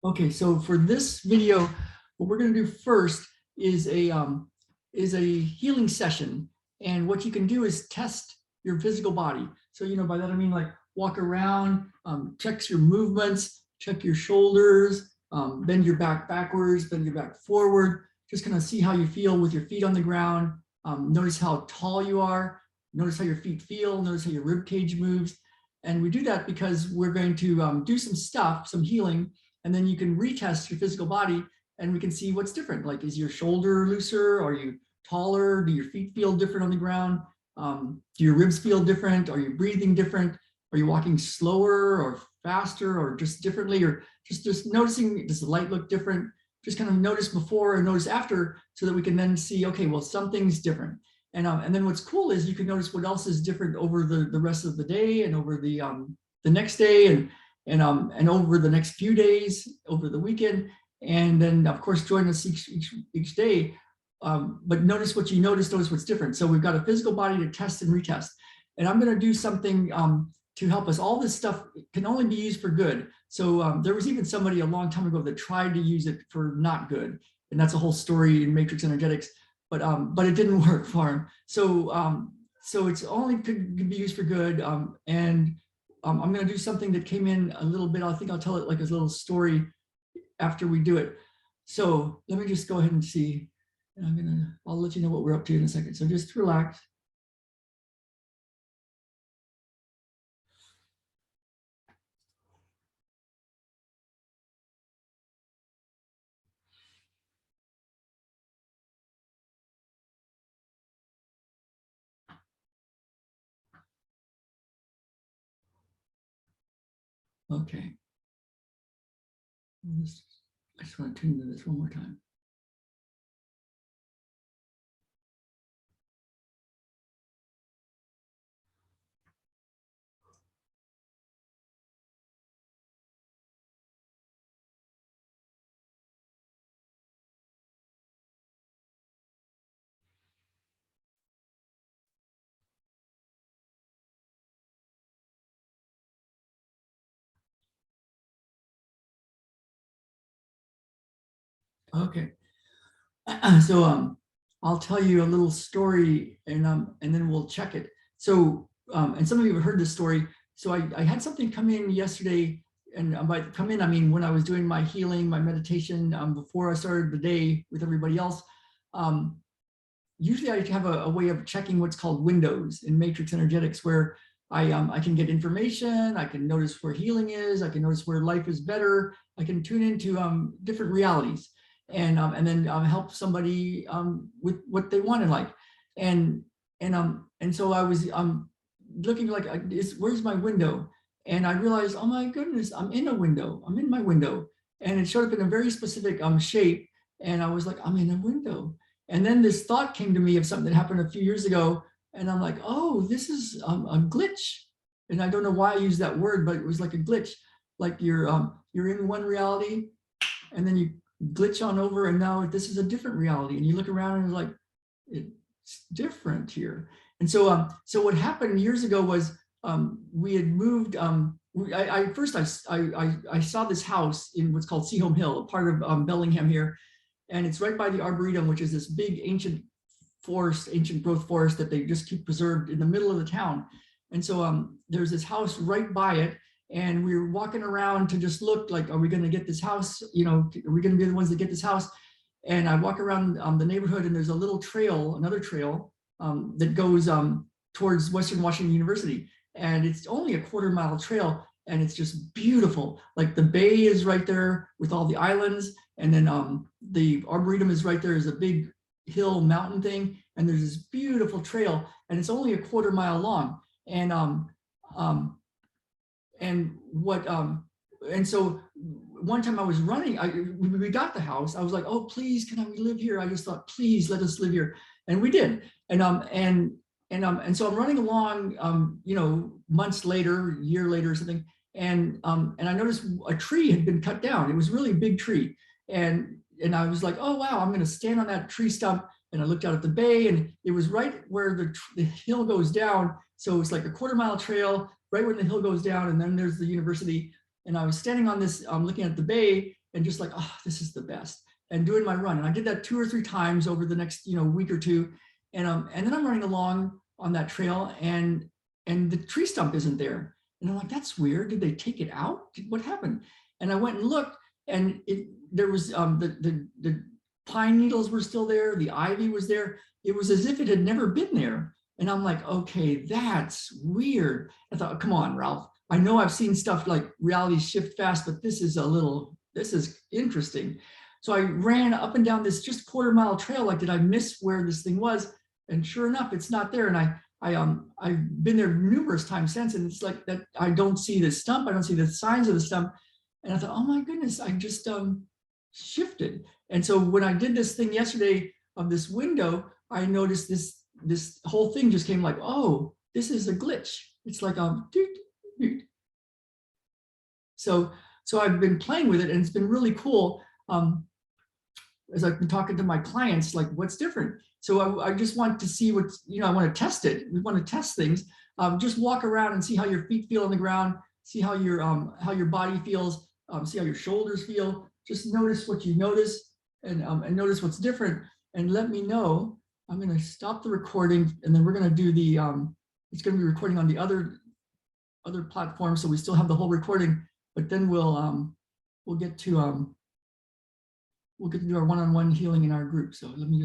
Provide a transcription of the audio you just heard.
Okay, so for this video, what we're going to do first is a healing session. And what you can do is test your physical body. So, by that I mean like walk around, check your movements, check your shoulders, bend your back backwards, bend your back forward. Just kind of see how you feel with your feet on the ground. Notice how tall you are. Notice how your feet feel. Notice how your rib cage moves. And we do that because we're going to do some stuff, some healing, and then you can retest your physical body and we can see what's different. Like, is your shoulder looser? Are you taller? Do your feet feel different on the ground? Do your ribs feel different? Are you breathing different? Are you walking slower or faster or just differently? Or just noticing, does the light look different? Just kind of notice before and notice after so that we can then see, okay, well, something's different. And then what's cool is you can notice what else is different over the rest of the day and over the next day and over the next few days, over the weekend. And then, of course, join us each day. But notice what you notice what's different. So we've got a physical body to test and retest. And I'm going to do something to help us. All this stuff can only be used for good. So there was even somebody a long time ago that tried to use it for not good. And that's a whole story in Matrix Energetics. But it didn't work for him. So it's only could be used for good. I'm going to do something that came in a little bit. I think I'll tell it like a little story after we do it. So let me just go ahead and see. And I'll let you know what we're up to in a second. So just relax. Okay. I just want to tune to this one more time. Okay. So I'll tell you a little story and then we'll check it. So and some of you have heard this story. So I had something come in yesterday, and by come in I mean when I was doing my healing, my meditation before I started the day with everybody else. Usually I have a way of checking what's called windows in Matrix Energetics, where I can get information, I can notice where healing is, I can notice where life is better, I can tune into different realities and then help somebody with what they want in life. And so I was looking like, where's my window? And I realized, oh my goodness, I'm in a window. I'm in my window. And it showed up in a very specific shape. And I was like, I'm in a window. And then this thought came to me of something that happened a few years ago. And I'm like, oh, this is a glitch. And I don't know why I used that word, but it was like a glitch. Like you're in one reality and then you glitch on over and now this is a different reality. And you look around and it's like, it's different here. And so what happened years ago was we had moved. First I saw this house in what's called Seaholm Hill, a part of Bellingham here, and it's right by the Arboretum, which is this big ancient forest, ancient growth forest that they just keep preserved in the middle of the town. And so there's this house right by it, and we were walking around to just look like, are we going to get this house? Are we going to be the ones that get this house? And I walk around the neighborhood, and there's a little trail, another trail that goes towards Western Washington University. And it's only a quarter-mile trail, and it's just beautiful. Like the bay is right there with all the islands, and then the Arboretum is right there. There's a big hill mountain thing, and there's this beautiful trail, and it's only a quarter-mile long. And so one time I was running, we got the house. I was like, oh, please, can we live here? I just thought, please let us live here. And we did. And so I'm running along, months later, a year later or something. And I noticed a tree had been cut down. It was a really big tree. And I was like, oh, wow, I'm going to stand on that tree stump. And I looked out at the bay, and it was right where the hill goes down. So it's like a quarter-mile trail, right where the hill goes down. And then there's the university. And I was standing on this, looking at the bay, and just like, oh, this is the best, and doing my run. And I did that 2 or 3 times over the next, week or two. And then I'm running along on that trail, and the tree stump isn't there. And I'm like, that's weird. Did they take it out? What happened? And I went and looked, and there was the pine needles were still there. The ivy was there. It was as if it had never been there. And I'm like, okay, that's weird. I thought, come on, Ralph. I know I've seen stuff like reality shift fast, but this is interesting. So I ran up and down this just quarter-mile trail. Like, did I miss where this thing was? And sure enough, it's not there. And I've been there numerous times since, and it's like that. I don't see the stump. I don't see the signs of the stump. And I thought, oh my goodness, I just shifted. And so when I did this thing yesterday of this window, I noticed this whole thing just came like, oh, this is a glitch. It's like doot, doot. So I've been playing with it, and it's been really cool. As I've been talking to my clients, like, what's different? So I just want to see what's, I want to test it. We want to test things. Just walk around and see how your feet feel on the ground, see how your body feels, see how your shoulders feel. Just notice what you notice, and notice what's different, and let me know. I'm going to stop the recording, and then we're going to do the, it's going to be recording on the other platform. So we still have the whole recording, but then we'll get to do our one-on-one healing in our group. So let me just